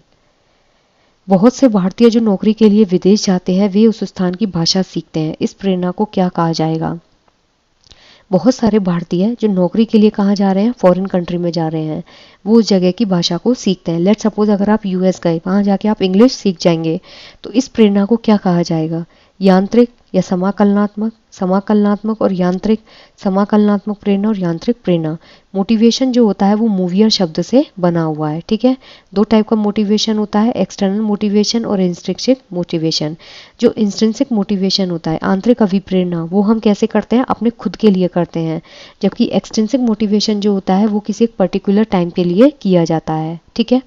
बहुत से भारतीय जो नौकरी के लिए विदेश जाते हैं वे उस स्थान की भाषा सीखते हैं, इस प्रेरणा को क्या कहा जाएगा। बहुत सारे भारतीय जो नौकरी के लिए कहाँ जा रहे हैं, फॉरेन कंट्री में जा रहे हैं, वो उस जगह की भाषा को सीखते हैं। लेट्स सपोज अगर आप यूएस गए, वहाँ जाके आप इंग्लिश सीख जाएंगे, तो इस प्रेरणा को क्या कहा जाएगा, यांत्रिक या समाकलनात्मक, समाकलनात्मक और यांत्रिक, समाकलनात्मक प्रेरणा और यांत्रिक प्रेरणा। मोटिवेशन जो होता है वो मूवियर शब्द से बना हुआ है, ठीक है। दो टाइप का मोटिवेशन होता है, एक्सटर्नल मोटिवेशन और इंस्ट्रिंसिक मोटिवेशन। जो इंस्ट्रिंसिक मोटिवेशन होता है, आंतरिक अभिप्रेरणा, वो हम कैसे करते हैं, अपने खुद के लिए करते हैं। जबकि एक्सट्रिंसिक मोटिवेशन जो होता है वो किसी एक पर्टिकुलर टाइम के लिए किया जाता है, ठीक है।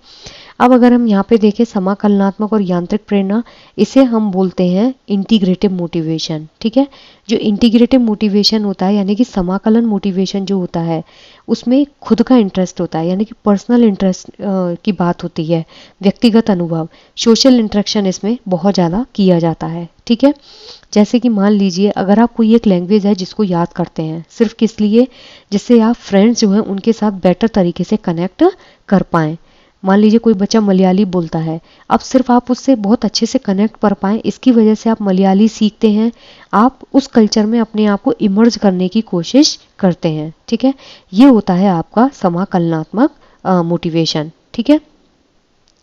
अब अगर हम यहाँ पे देखें समाकलनात्मक और यांत्रिक प्रेरणा, इसे हम बोलते हैं इंटीग्रेटिव मोटिवेशन, ठीक है। जो इंटीग्रेटिव मोटिवेशन होता है, यानी कि समाकलन मोटिवेशन जो होता है उसमें खुद का इंटरेस्ट होता है, यानी कि पर्सनल इंटरेस्ट की बात होती है, व्यक्तिगत अनुभव, सोशल इंटरेक्शन इसमें बहुत ज़्यादा किया जाता है, ठीक है। जैसे कि मान लीजिए अगर आप कोई एक लैंग्वेज है जिसको याद करते हैं, सिर्फ किस लिए, जिससे आप फ्रेंड्स जो हैं उनके साथ बेटर तरीके से कनेक्ट कर पाएँ। मान लीजिए कोई बच्चा मलयाली बोलता है, अब सिर्फ आप उससे बहुत अच्छे से कनेक्ट कर पाएँ, इसकी वजह से आप मलयाली सीखते हैं, आप उस कल्चर में अपने आप को इमर्ज करने की कोशिश करते हैं, ठीक है। ये होता है आपका समाकलनात्मक मोटिवेशन, ठीक है।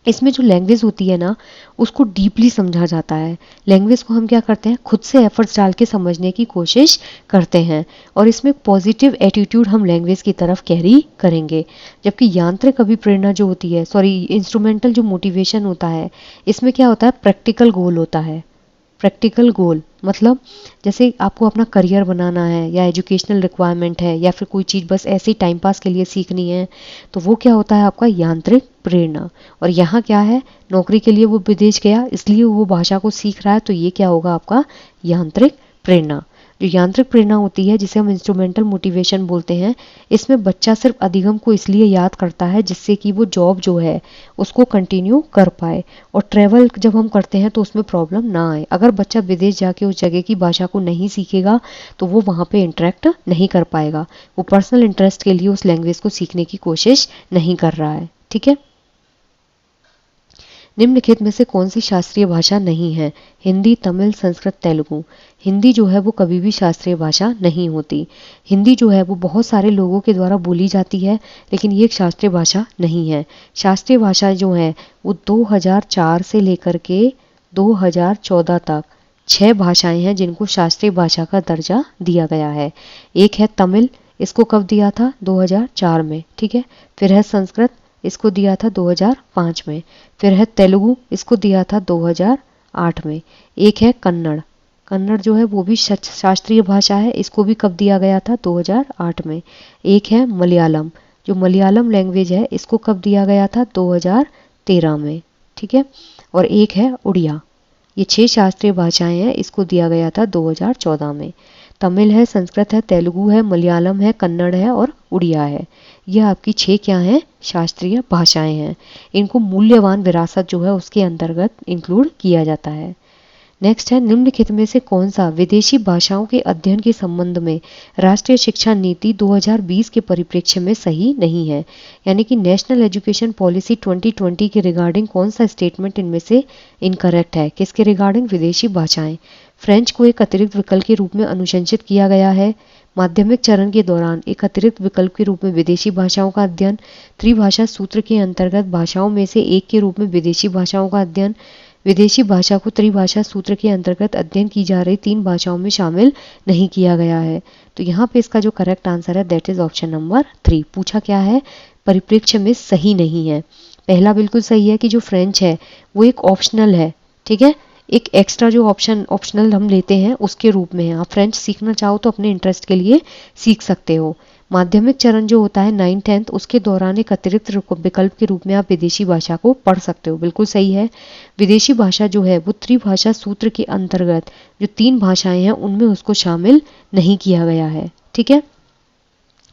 इसमें जो लैंग्वेज होती है ना, उसको डीपली समझा जाता है। लैंग्वेज को हम क्या करते हैं, खुद से एफर्ट्स डाल के समझने की कोशिश करते हैं, और इसमें पॉजिटिव एटीट्यूड हम लैंग्वेज की तरफ कैरी करेंगे। जबकि यांत्रिक अभिप्रेरणा जो होती है, इंस्ट्रूमेंटल जो मोटिवेशन होता है, इसमें क्या होता है, प्रैक्टिकल गोल होता है। प्रैक्टिकल गोल मतलब जैसे आपको अपना करियर बनाना है, या एजुकेशनल रिक्वायरमेंट है, या फिर कोई चीज़ बस ऐसे ही टाइम पास के लिए सीखनी है, तो वो क्या होता है आपका यांत्रिक प्रेरणा। और यहाँ क्या है, नौकरी के लिए वो विदेश गया इसलिए वो भाषा को सीख रहा है, तो ये क्या होगा आपका यांत्रिक प्रेरणा। जो यांत्रिक प्रेरणा होती है जिसे हम इंस्ट्रूमेंटल मोटिवेशन बोलते हैं, इसमें बच्चा सिर्फ अधिगम को इसलिए याद करता है जिससे कि वो जॉब जो है उसको कंटिन्यू कर पाए, और ट्रैवल जब हम करते हैं तो उसमें प्रॉब्लम ना आए। अगर बच्चा विदेश जाके उस जगह की भाषा को नहीं सीखेगा तो वो वहाँ पे इंटरेक्ट नहीं कर पाएगा, वो पर्सनल इंटरेस्ट के लिए उस लैंग्वेज को सीखने की कोशिश नहीं कर रहा है, ठीक है। निम्नलिखित में से कौन सी शास्त्रीय भाषा नहीं है, हिंदी, तमिल, संस्कृत, तेलुगु। हिंदी जो है वो कभी भी शास्त्रीय भाषा नहीं होती। हिंदी जो है वो बहुत सारे लोगों के द्वारा बोली जाती है, लेकिन ये एक शास्त्रीय भाषा नहीं है। शास्त्रीय भाषा जो है वो 2004 से लेकर के 2014 तक 6 भाषाएं हैं जिनको शास्त्रीय भाषा का दर्जा दिया गया है। एक है तमिल, इसको कब दिया था, 2004 में, ठीक है। फिर है संस्कृत, इसको दिया था 2005 में। फिर है तेलुगु, इसको दिया था 2008 में। एक है कन्नड़, कन्नड़ जो है वो भी शास्त्रीय भाषा है, इसको भी कब दिया गया था, 2008 में। एक है मलयालम, जो मलयालम लैंग्वेज है इसको कब दिया गया था, 2013 में, ठीक है। और एक है उड़िया। ये 6 शास्त्रीय भाषाएं हैं, इसको दिया गया था 2014 में। तमिल है, संस्कृत है, तेलुगु है, मलयालम है, कन्नड़ है और उड़िया है। यह आपकी 6 क्या हैं, शास्त्रीय भाषाएं हैं। इनको मूल्यवान विरासत जो है उसके अंतर्गत इंक्लूड किया जाता है। नेक्स्ट है, निम्नलिखित में से कौन सा विदेशी भाषाओं के अध्ययन के संबंध में राष्ट्रीय शिक्षा नीति 2020 के परिप्रेक्ष्य में सही नहीं है। यानी कि नेशनल एजुकेशन पॉलिसी 2020 के रिगार्डिंग कौन सा स्टेटमेंट इनमें से इनकरेक्ट है, किसके रिगार्डिंग, विदेशी भाषाएं। फ्रेंच को एक अतिरिक्त विकल्प के रूप में अनुशंसित किया गया है। माध्यमिक चरण के दौरान एक अतिरिक्त विकल्प के रूप में विदेशी भाषाओं का अध्ययन। त्रिभाषा सूत्र के अंतर्गत भाषाओं में से एक के रूप में विदेशी भाषाओं का अध्ययन। विदेशी भाषा को त्रिभाषा सूत्र के अंतर्गत अध्ययन की जा रही 3 भाषाओं में शामिल नहीं किया गया है। तो यहाँ पे इसका जो करेक्ट आंसर है दैट इज ऑप्शन नंबर 3। पूछा क्या है, परिप्रेक्ष्य में सही नहीं है। पहला बिल्कुल सही है कि जो फ्रेंच है वो एक ऑप्शनल है, ठीक है, एक एक्स्ट्रा जो ऑप्शनल हम लेते हैं उसके रूप में है। आप फ्रेंच सीखना चाहो तो अपने इंटरेस्ट के लिए सीख सकते हो, माध्यमिक चरण जो होता है 9th 10th, उसके दौरान एक अतिरिक्त विकल्प के रूप में आप विदेशी भाषा को पढ़ सकते हो। बिल्कुल सही है। विदेशी भाषा जो है वो त्रिभाषा सूत्र के अंतर्गत जो 3 भाषाएं हैं उनमें उसको शामिल नहीं किया गया है। ठीक है।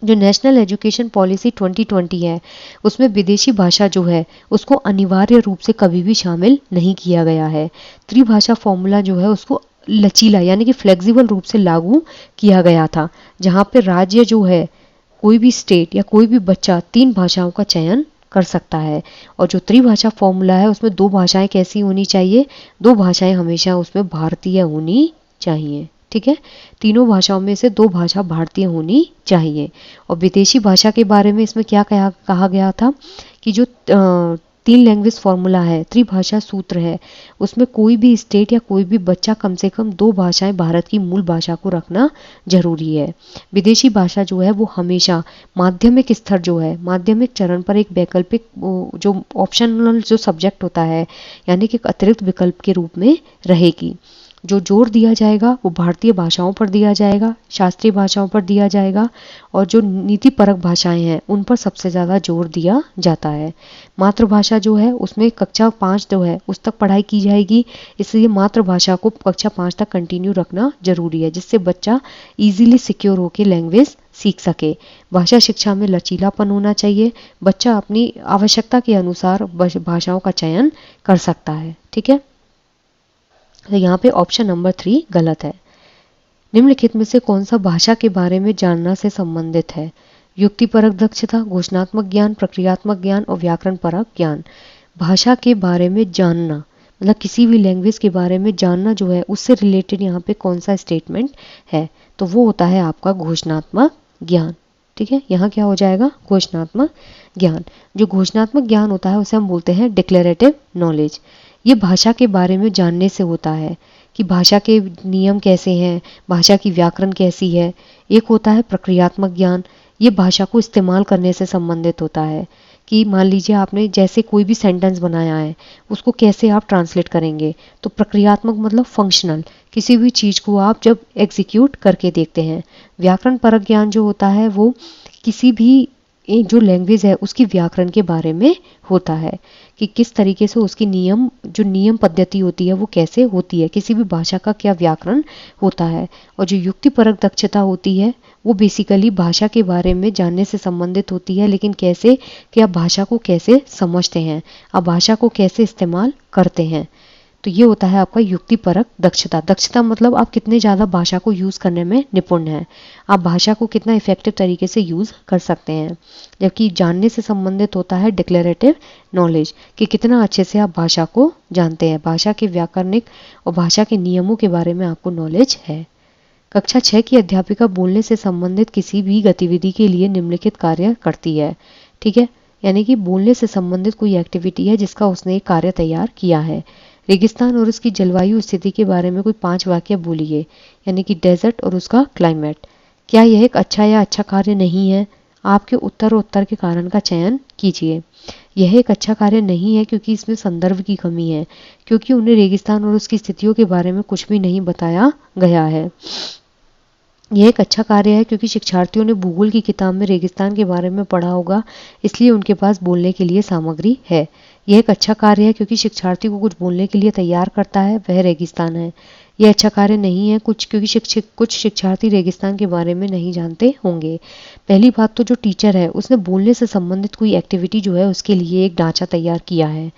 जो नेशनल एजुकेशन पॉलिसी 2020 है उसमें विदेशी भाषा जो है उसको अनिवार्य रूप से कभी भी शामिल नहीं किया गया है। त्रिभाषा फॉर्मूला जो है उसको लचीला यानी कि फ्लेक्सिबल रूप से लागू किया गया था, जहां पे राज्य जो है कोई भी स्टेट या कोई भी बच्चा 3 भाषाओं का चयन कर सकता है। और जो त्रिभाषा फॉर्मूला है उसमें 2 भाषाएं कैसी होनी चाहिए, 2 भाषाएं हमेशा उसमें भारतीय होनी चाहिए। ठीक है। तीनों भाषाओं में से 2 भाषा भारतीय होनी चाहिए। और विदेशी भाषा के बारे में इसमें क्या कहा गया था कि जो 3 लैंग्वेज फॉर्मूला है, त्रिभाषा सूत्र है, उसमें कोई भी स्टेट या कोई भी बच्चा कम से कम 2 भाषाएं भारत की मूल भाषा को रखना जरूरी है। विदेशी भाषा जो है वो हमेशा माध्यमिक स्तर जो है, माध्यमिक चरण पर एक वैकल्पिक जो ऑप्शनल जो सब्जेक्ट होता है यानी कि एक अतिरिक्त विकल्प के रूप में रहेगी। जो जोर दिया जाएगा वो भारतीय भाषाओं पर दिया जाएगा, शास्त्रीय भाषाओं पर दिया जाएगा, और जो नीतिपरक भाषाएं हैं उन पर सबसे ज़्यादा जोर दिया जाता है। मातृभाषा जो है उसमें कक्षा 5 जो है उस तक पढ़ाई की जाएगी, इसलिए मातृभाषा को कक्षा 5 तक कंटिन्यू रखना जरूरी है, जिससे बच्चा इजीली सिक्योर होकर लैंग्वेज सीख सके। भाषा शिक्षा में लचीलापन होना चाहिए, बच्चा अपनी आवश्यकता के अनुसार भाषाओं का चयन कर सकता है। ठीक है। तो यहाँ पे ऑप्शन नंबर 3 गलत है। निम्नलिखित में से कौन सा भाषा के बारे में जानना से संबंधित है? युक्तिपरक दक्षता, घोषणात्मक ज्ञान, प्रक्रियात्मक ज्ञान और व्याकरण परक ज्ञान। भाषा के बारे में जानना मतलब किसी भी लैंग्वेज के बारे में जानना जो है उससे रिलेटेड यहाँ पे कौन सा स्टेटमेंट है, तो वो होता है आपका घोषणात्मक ज्ञान। ठीक है। यहाँ क्या हो जाएगा? घोषणात्मक ज्ञान। जो घोषणात्मक ज्ञान होता है उसे हम बोलते हैं डिक्लेरेटिव नॉलेज। ये भाषा के बारे में जानने से होता है कि भाषा के नियम कैसे हैं, भाषा की व्याकरण कैसी है। एक होता है प्रक्रियात्मक ज्ञान, ये भाषा को इस्तेमाल करने से संबंधित होता है कि मान लीजिए आपने जैसे कोई भी सेंटेंस बनाया है उसको कैसे आप ट्रांसलेट करेंगे। तो प्रक्रियात्मक मतलब फंक्शनल, किसी भी चीज़ को आप जब एग्जीक्यूट करके देखते हैं। व्याकरण परक ज्ञान जो होता है वो किसी भी जो लैंग्वेज है उसकी व्याकरण के बारे में होता है कि किस तरीके से उसकी नियम पद्धति होती है वो कैसे होती है, किसी भी भाषा का क्या व्याकरण होता है। और जो युक्तिपरक दक्षता होती है वो बेसिकली भाषा के बारे में जानने से संबंधित होती है, लेकिन कैसे कि आप भाषा को कैसे समझते हैं, आप भाषा को कैसे इस्तेमाल करते हैं। तो ये होता है आपका युक्तिपरक दक्षता। दक्षता मतलब आप कितने ज़्यादा भाषा को यूज़ करने में निपुण हैं, आप भाषा को कितना इफेक्टिव तरीके से यूज़ कर सकते हैं। जबकि जानने से संबंधित होता है डिक्लेरेटिव नॉलेज कि कितना अच्छे से आप भाषा को जानते हैं, भाषा के व्याकरणिक और भाषा के नियमों के बारे में आपको नॉलेज है। कक्षा 6 की अध्यापिका बोलने से संबंधित किसी भी गतिविधि के लिए निम्नलिखित कार्य करती है। ठीक है। यानी कि बोलने से संबंधित कोई एक्टिविटी है जिसका उसने एक कार्य तैयार किया है। रेगिस्तान और उसकी जलवायु स्थिति के बारे में कोई 5 वाक्य बोलिए, यानी कि डेजर्ट और उसका क्लाइमेट। क्या यह एक अच्छा या अच्छा कार्य नहीं है? आपके उत्तर और उत्तर के कारण का चयन कीजिए। यह एक अच्छा कार्य नहीं है क्योंकि इसमें संदर्भ की कमी है, क्योंकि उन्हें रेगिस्तान और उसकी स्थितियों के बारे में कुछ भी नहीं बताया गया है। यह एक अच्छा कार्य है क्योंकि शिक्षार्थियों ने भूगोल की किताब में रेगिस्तान के बारे में पढ़ा होगा, इसलिए उनके पास बोलने के लिए सामग्री है। यह एक अच्छा कार्य है क्योंकि शिक्षार्थी को कुछ बोलने के लिए तैयार करता है, वह रेगिस्तान है। यह अच्छा कार्य नहीं है क्योंकि कुछ शिक्षार्थी रेगिस्तान के बारे में नहीं जानते होंगे। पहली बात तो जो टीचर है उसने बोलने से संबंधित कोई एक्टिविटी जो है उसके लिए एक ढांचा तैयार किया है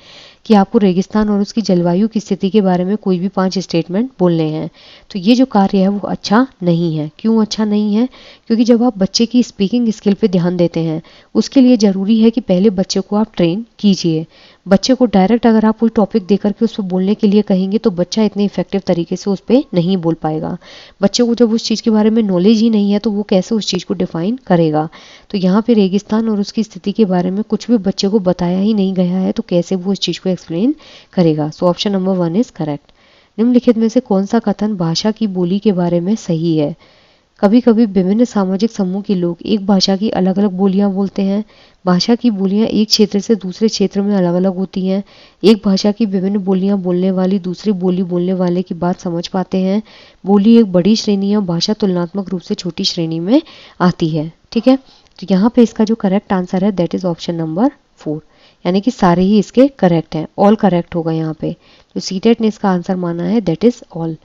कि आपको रेगिस्तान और उसकी जलवायु की स्थिति के बारे में कोई भी 5 स्टेटमेंट बोलने हैं। तो ये जो कार्य है वो अच्छा नहीं है। क्यों अच्छा नहीं है? क्योंकि जब आप बच्चे की स्पीकिंग स्किल पे ध्यान देते हैं उसके लिए ज़रूरी है कि पहले बच्चे को आप ट्रेन कीजिए। बच्चे को डायरेक्ट अगर आप कोई टॉपिक देकर के उस पर बोलने के लिए कहेंगे तो बच्चा इतने इफेक्टिव तरीके से उस पर नहीं बोल पाएगा। बच्चे को जब उस चीज़ के बारे में नॉलेज ही नहीं है तो वो कैसे उस चीज़ को डिफाइन करेगा। तो यहाँ पे रेगिस्तान और उसकी स्थिति के बारे में कुछ भी बच्चे को बताया ही नहीं गया है तो कैसे वो उस चीज़ को एक्सप्लेन करेगा। So option number 1 is correct. निम्नलिखित में से कौन सा कथन भाषा की बोली के बारे में सही है? कभी कभी विभिन्न सामाजिक समूह के लोग एक भाषा की अलग अलग बोलियां बोलते हैं। भाषा की बोलियां एक क्षेत्र से दूसरे क्षेत्र में अलग अलग होती हैं। एक भाषा की विभिन्न बोलियां बोलने वाली दूसरी बोली बोलने वाले की बात समझ पाते हैं। बोली एक बड़ी श्रेणी है, भाषा तुलनात्मक रूप से छोटी श्रेणी में आती है। ठीक है, तो यहाँ पे इसका जो करेक्ट आंसर है दैट इज ऑप्शन नंबर 4, यानी कि सारे ही इसके करेक्ट हैं, ऑल करेक्ट होगा यहाँ पे। जो सीटेट ने इसका आंसर माना है दैट इज ऑल।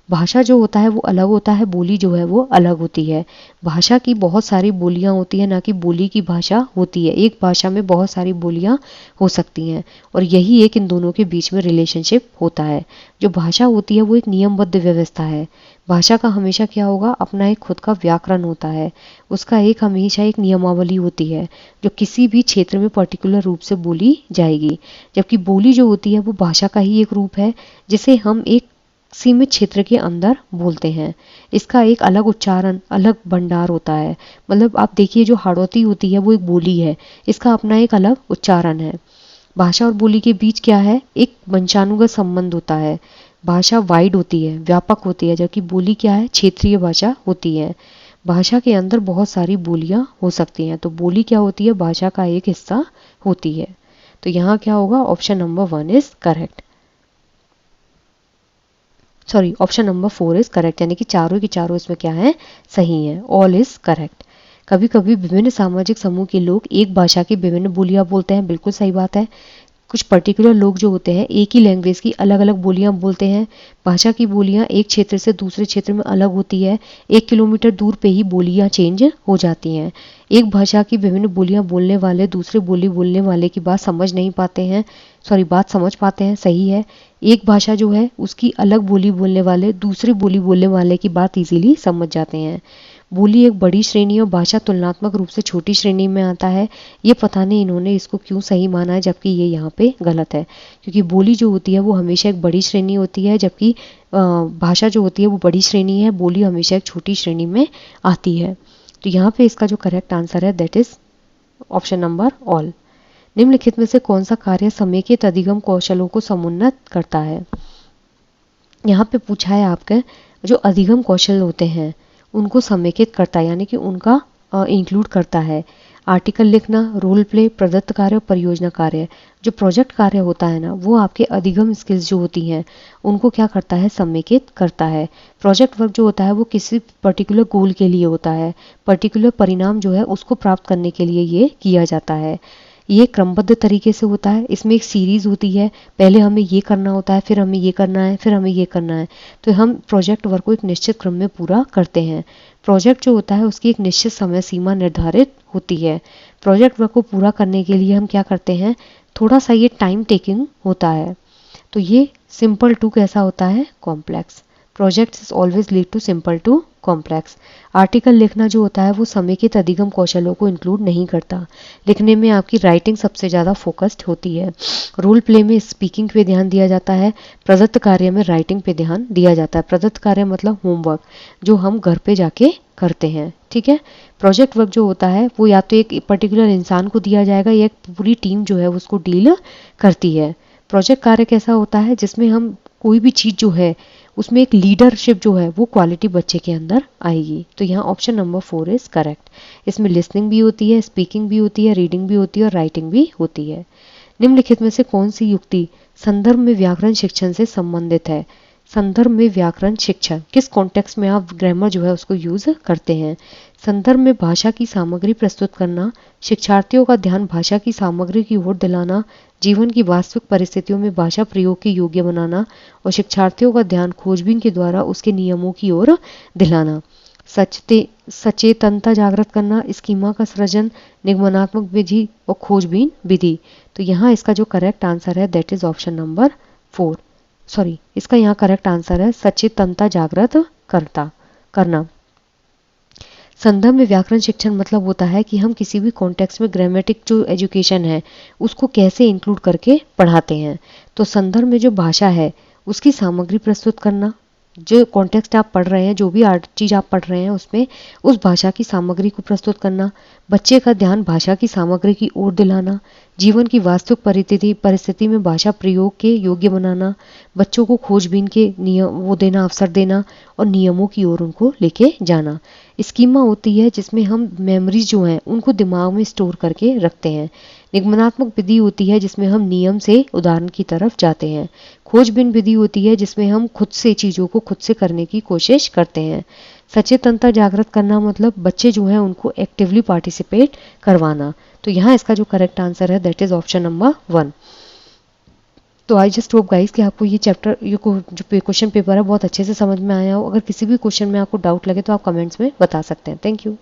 भाषा जो होता है वो अलग होता है, बोली जो है वो अलग होती है। भाषा की बहुत सारी बोलियां होती है, ना कि बोली की भाषा होती है। एक भाषा में बहुत सारी बोलियां हो सकती हैं और यही एक इन दोनों के बीच में रिलेशनशिप होता है। जो भाषा होती है वो एक नियमबद्ध व्यवस्था है। भाषा का हमेशा क्या होगा, अपना एक खुद का व्याकरण होता है, उसका एक हमेशा एक नियमावली होती है जो किसी भी क्षेत्र में पर्टिकुलर रूप से बोली जाएगी। जबकि बोली जो होती है वो भाषा का ही एक रूप है जिसे हम एक सीमित क्षेत्र के अंदर बोलते हैं। इसका एक अलग उच्चारण अलग भंडार होता है। मतलब आप देखिए जो हाड़ौती होती है वो एक बोली है, इसका अपना एक अलग उच्चारण है। भाषा और बोली के बीच क्या है, एक वंशानुगत संबंध होता है। भाषा वाइड होती है, व्यापक होती है, जबकि बोली क्या है, क्षेत्रीय भाषा होती है। भाषा के अंदर बहुत सारी बोलियां हो सकती हैं, तो बोली क्या होती है, भाषा का एक हिस्सा होती है। तो यहाँ क्या होगा, option number 1 is correct, sorry option number 4 is correct, यानी कि चारों की चारों इसमें क्या है, सही है, ऑल इज करेक्ट। कभी कभी विभिन्न सामाजिक समूह के लोग एक भाषा की विभिन्न बोलियां बोलते हैं, बिल्कुल सही बात है। कुछ पर्टिकुलर लोग जो होते हैं एक ही लैंग्वेज की अलग अलग बोलियां बोलते हैं। भाषा की बोलियां एक क्षेत्र से दूसरे क्षेत्र में अलग होती है, 1 किलोमीटर दूर पे ही बोलियां चेंज हो जाती हैं। एक भाषा की विभिन्न बोलियां बोलने वाले दूसरे बोली बोलने वाले की बात समझ नहीं पाते हैं, सॉरी बात समझ पाते हैं, सही है। एक भाषा जो है उसकी अलग बोली बोलने वाले दूसरी बोली बोलने वाले की बात इजीली समझ जाते हैं। बोली एक बड़ी श्रेणी और भाषा तुलनात्मक रूप से छोटी श्रेणी में आता है। ये पता नहीं इन्होंने इसको क्यों सही माना है, जबकि ये यहाँ पे गलत है, क्योंकि बोली जो होती है वो हमेशा एक बड़ी श्रेणी होती है, जबकि भाषा जो होती है वो बड़ी श्रेणी है, बोली हमेशा एक छोटी श्रेणी में आती है। तो यहाँ पे इसका जो करेक्ट आंसर है that is option number all. निम्नलिखित में से कौन सा कार्य समेकित अधिगम कौशलों को समुन्नत करता है। यहाँ पे पूछा है आपके जो अधिगम कौशल होते हैं उनको समेकित करता है, यानी कि उनका इंक्लूड करता है। आर्टिकल लिखना, रोल प्ले, प्रदत्त कार्य और परियोजना कार्य। जो प्रोजेक्ट कार्य होता है ना वो आपके अधिगम स्किल्स जो होती हैं उनको क्या करता है, समेकित करता है। प्रोजेक्ट वर्क जो होता है वो किसी पर्टिकुलर गोल के लिए होता है, पर्टिकुलर परिणाम जो है उसको प्राप्त करने के लिए ये किया जाता है। ये क्रमबद्ध तरीके से होता है, इसमें एक सीरीज होती है, पहले हमें ये करना होता है, फिर हमें ये करना है, फिर हमें ये करना है। तो हम प्रोजेक्ट वर्क को एक निश्चित क्रम में पूरा करते हैं। प्रोजेक्ट जो होता है उसकी एक निश्चित समय सीमा निर्धारित होती है। प्रोजेक्ट वर्क को पूरा करने के लिए हम क्या करते हैं, थोड़ा सा ये टाइम टेकिंग होता है। तो ये सिंपल टू कैसा होता है, complex. Projects is always lead to simple to complex. Article लिखना जो होता है वो समेकित अधिगम कौशलों को इंक्लूड नहीं करता। लिखने में आपकी राइटिंग सबसे ज़्यादा फोकस्ड होती है। रोल प्ले में स्पीकिंग पे ध्यान दिया जाता है। प्रदत्त कार्य में राइटिंग पे ध्यान दिया जाता है। प्रदत्त कार्य मतलब होमवर्क जो हम घर पे जाके करते हैं, ठीक है। प्रोजेक्ट वर्क जो होता है वो या तो एक पर्टिकुलर इंसान को दिया जाएगा या एक पूरी टीम जो है उसको डील करती है। प्रोजेक्ट कार्य कैसा होता है जिसमें हम कोई भी चीज़ जो है उसमें एक लीडरशिप जो है वो क्वालिटी बच्चे के अंदर आएगी। तो यहाँ ऑप्शन नंबर 4 इज करेक्ट। इसमें लिसनिंग भी होती है, स्पीकिंग भी होती है, रीडिंग भी होती है और राइटिंग भी होती है। निम्नलिखित में से कौन सी युक्ति संदर्भ में व्याकरण शिक्षण से संबंधित है। संदर्भ में व्याकरण शिक्षण किस कॉन्टेक्स्ट में आप ग्रामर जो है उसको यूज करते हैं। संदर्भ में भाषा की सामग्री प्रस्तुत करना, शिक्षार्थियों का ध्यान भाषा की सामग्री की ओर दिलाना, जीवन की वास्तविक परिस्थितियों में भाषा प्रयोग के योग्य बनाना और शिक्षार्थियों का ध्यान खोजबीन के द्वारा उसके नियमों की ओर दिलाना। सचेतनता जागृत करना, स्कीमा का सृजन, निगमनात्मक विधि और खोजबीन विधि। तो यहाँ इसका जो करेक्ट आंसर है that is option number 4, sorry इसका यहाँ करेक्ट आंसर है सचेतनता जागृत करना। संदर्भ में व्याकरण शिक्षण मतलब होता है कि हम किसी भी कॉन्टेक्स्ट में ग्रामेटिक जो एजुकेशन है उसको कैसे इंक्लूड करके पढ़ाते हैं। तो संदर्भ में जो भाषा है उसकी सामग्री प्रस्तुत करना, जो कॉन्टेक्स्ट आप पढ़ रहे हैं, जो भी आर्ट चीज़ आप पढ़ रहे हैं उसमें उस भाषा की सामग्री को प्रस्तुत करना, बच्चे का ध्यान भाषा की सामग्री की ओर दिलाना, जीवन की वास्तविक परिस्थिति में भाषा प्रयोग के योग्य बनाना, बच्चों को खोजबीन के नियम वो देना, अवसर देना और नियमों की ओर उनको लेके जाना। स्कीमा होती है जिसमें हम मेमोरीज जो हैं उनको दिमाग में स्टोर करके रखते हैं। निगमनात्मक विधि होती है जिसमें हम नियम से उदाहरण की तरफ जाते हैं। खोजबीन विधि होती है जिसमें हम खुद से चीज़ों को खुद से करने की कोशिश करते हैं। सचेतनता जागृत करना मतलब बच्चे जो हैं उनको एक्टिवली पार्टिसिपेट करवाना। तो यहाँ इसका जो करेक्ट आंसर है दैट इज ऑप्शन नंबर 1। तो आई जस्ट होप गाइस कि आपको ये चैप्टर जो क्वेश्चन पेपर है बहुत अच्छे से समझ में आया हो। अगर किसी भी क्वेश्चन में आपको डाउट लगे तो आप कमेंट्स में बता सकते हैं। Thank you.